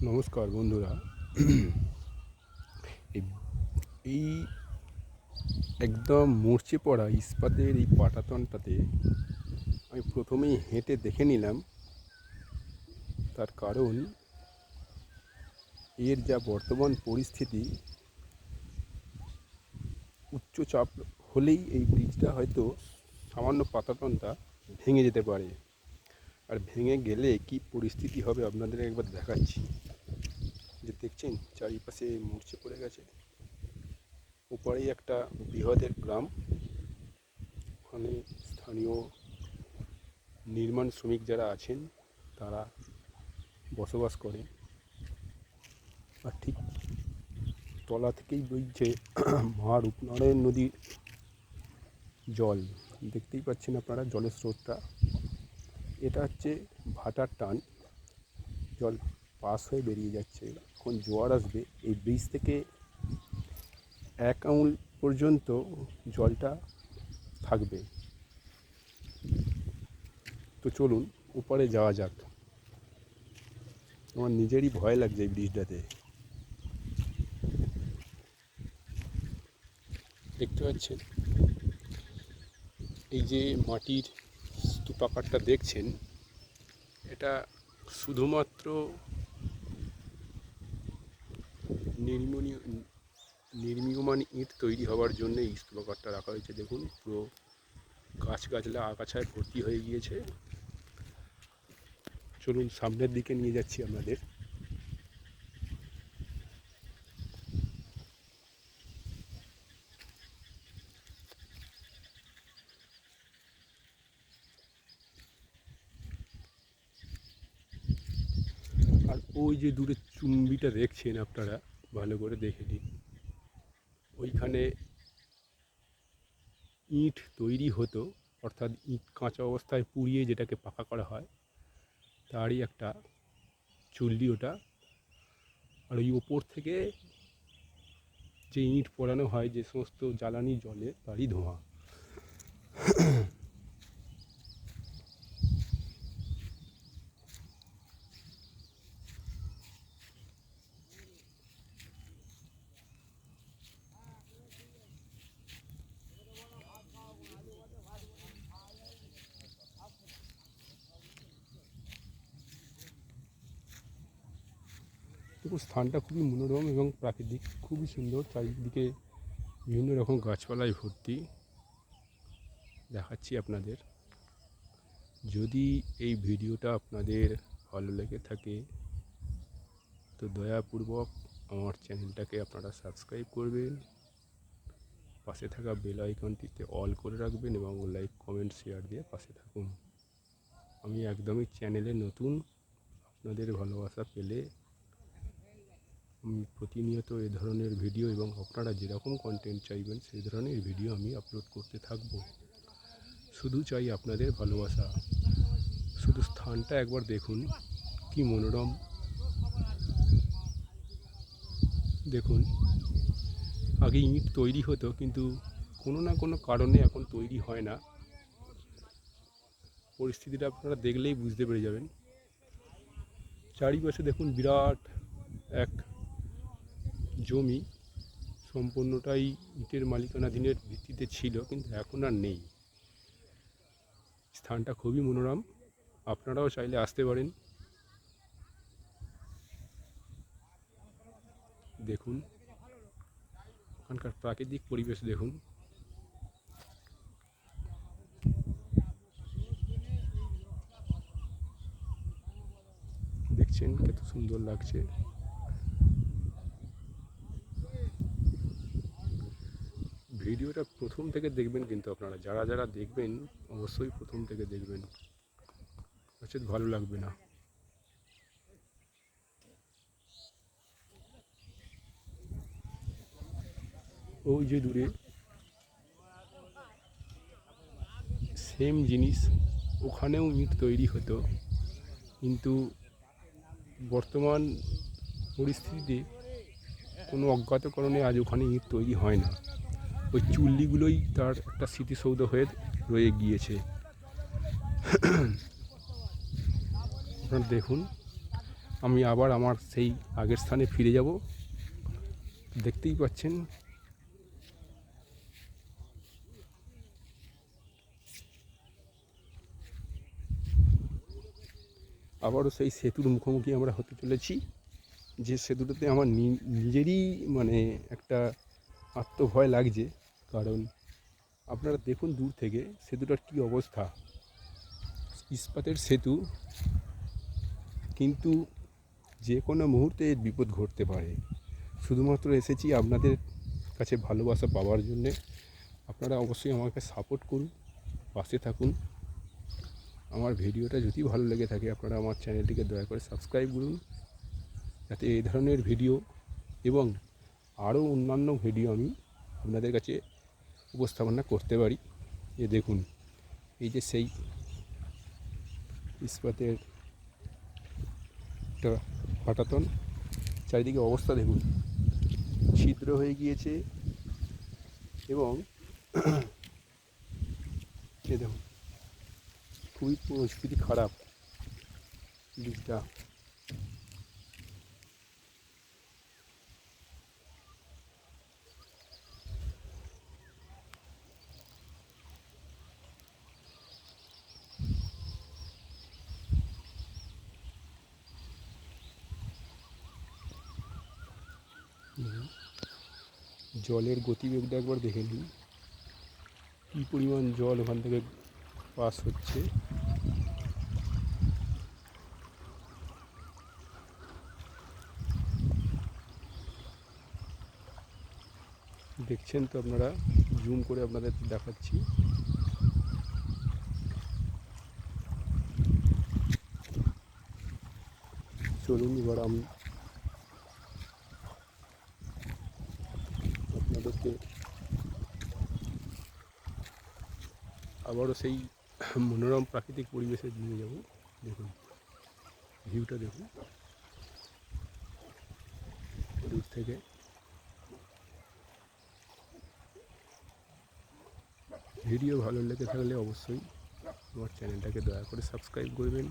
নমস্কার বন্ধুরা। এই এই একদম মরচে পড়া ইস্পাতের এই পাটাতনটাতে আমি প্রথমেই হেঁটে দেখে নিলাম। তার কারণ এর যা বর্তমান পরিস্থিতি, উচ্চচাপ হলেই এই ব্রিজটা হয়তো সামান্য পাটাতনটা ভেঙে যেতে পারে। আর ভেঙে গেলে কি পরিস্থিতি হবে আপনাদের একবার দেখাচ্ছি। যে দেখছেন চারিপাশে মরচে পড়ে গেছে। ওপারেই একটা বৃহদের গ্রাম, ওখানে স্থানীয় নির্মাণ শ্রমিক যারা আছেন তারা বসবাস করে। আর ঠিক তলা থেকেই বইছে মা রূপনারায়ণ নদীর জল। দেখতেই পাচ্ছেন আপনারা জলের স্রোতটা। এটা হচ্ছে ভাটার টান, জল পাস হয়ে বেরিয়ে যাচ্ছে। এখন জোয়ার আসবে, এই ব্রিজ থেকে 1 আঙুল পর্যন্ত জলটা থাকবে। তো চলুন ওপারে যাওয়া যাক। আমার নিজেরই ভয় লাগছে এই ব্রিজটাতে। দেখতে পাচ্ছেন এই যে মাটির স্তূপাকারটা দেখছেন, এটা শুধুমাত্র নির্মীয়মান ইট তৈরি হওয়ার জন্য এই স্তূপাকারটা রাখা হয়েছে। দেখুন পুরো গাছগাছলা আগাছায় ভর্তি হয়ে গিয়েছে। চলুন সামনের দিকে নিয়ে যাচ্ছি আপনাদের। আর ওই যে দূরে চুম্বিটা দেখছেন আপনারা, ভালো করে দেখে নিন। ওইখানে ইট তৈরি হতো, অর্থাৎ ইট কাঁচা অবস্থায় পুড়িয়ে যেটাকে পাকা করা হয়, তারই একটা চুল্লি ওটা। আর ওই ওপর থেকে যে ইট পোড়ানো হয়, যে সমস্ত জ্বালানি জলে, তারই ধোঁয়া। দেখুন স্থানটা খুবই মনোরম এবং প্রাকৃতিক, খুবই সুন্দর। চারিদিকে বিভিন্ন রকম গাছপালায় ভর্তি। দেখাচ্ছি আপনাদের। যদি এই ভিডিওটা আপনাদের ভালো লেগে থাকে তো দয়াপূর্বক আমার চ্যানেলটাকে আপনারা সাবস্ক্রাইব করবেন, পাশে থাকা বেল আইকনটিতে অল করে রাখবেন এবং লাইক কমেন্ট শেয়ার দিয়ে পাশে থাকুন। আমি একদমই চ্যানেলে নতুন, আপনাদের ভালোবাসা পেলে আমি প্রতিনিয়ত এ ধরনের ভিডিও এবং আপনারা যেরকম কন্টেন্ট চাইবেন সেই ধরনের ভিডিও আমি আপলোড করতে থাকব। শুধু চাই আপনাদের ভালোবাসা। শুধু স্থানটা একবার দেখুন, কি মনোরম। দেখুন আগে ইট তৈরি হতো, কিন্তু কোনো না কোনো কারণে এখন তৈরি হয় না। পরিস্থিতিটা আপনারা দেখলেই বুঝতে পেরে যাবেন। চারিপাশে দেখুন বিরাট এক জমি, সম্পূর্ণটাই ইটের মালিকানাধীনের ভিত্তিতে ছিল, কিন্তু এখন আর নেই। স্থানটা খুবই মনোরম, আপনারাও চাইলে আসতে পারেন। দেখুন ওখানকার প্রাকৃতিক পরিবেশ দেখুন। দেখছেন কত সুন্দর লাগছে। ভিডিওটা প্রথম থেকে দেখবেন, কিন্তু আপনারা যারা যারা দেখবেন অবশ্যই প্রথম থেকে দেখবেন, নচেৎ ভালো লাগবে না। ওই যে দূরে সেম জিনিস, ওখানেও ইট তৈরি হতো, কিন্তু বর্তমান পরিস্থিতিতে কোনো অজ্ঞাত কারণে আজ ওখানে ইট তৈরি হয় না। ওই চুল্লিগুলোই তার একটা স্মৃতিসৌধ হয়ে রয়ে গিয়েছে। আপনারা দেখুন আমি আবার আমার সেই আগের স্থানে ফিরে যাব। দেখতেই পাচ্ছেন আবারও সেই সেতুর মুখোমুখি আমরা হতে চলেছি, যে সেতুটাতে আমার নিজেরই মানে একটা আত্মভয় লাগছে। কারণ আপনারা দেখুন দূর থেকে সেতুটার কী অবস্থা, ইস্পাতের সেতু, কিন্তু যে কোনো মুহূর্তে এর বিপদ ঘটতে পারে। শুধুমাত্র এসেছি আপনাদের কাছে ভালোবাসা পাওয়ার জন্যে। আপনারা অবশ্যই আমাকে সাপোর্ট করুন, পাশে থাকুন। আমার ভিডিওটা যদি ভালো লেগে থাকে আপনারা আমার চ্যানেলটিকে দয়া করে সাবস্ক্রাইব করুন, যাতে এই ধরনের ভিডিও এবং আরও অন্যান্য ভিডিও আমি আপনাদের কাছে উপস্থাপনা করতে পারি। এ দেখুন, এই যে সেই ইস্পাতের একটা পাটাতন, চারিদিকে অবস্থা দেখুন, ছিদ্র হয়ে গিয়েছে এবং এ দেখুন খুবই পরিস্থিতি খারাপ ব্রিজটা। জলের গতিবেগটা একবার দেখে নিন, কী পরিমাণ জল ওখান থেকে পাস হচ্ছে। দেখছেন তো আপনারা, জুম করে আপনাদের দেখাচ্ছি। চলুন এবার আমি আপনাদেরকে আবারও সেই মনোরম প্রাকৃতিক পরিবেশে নিয়ে যাব। দেখুন ভিউটা দেখুন দূর থেকে। ভিডিও ভালো লেগে থাকলে অবশ্যই আমার চ্যানেলটাকে দয়া করে সাবস্ক্রাইব করবেন।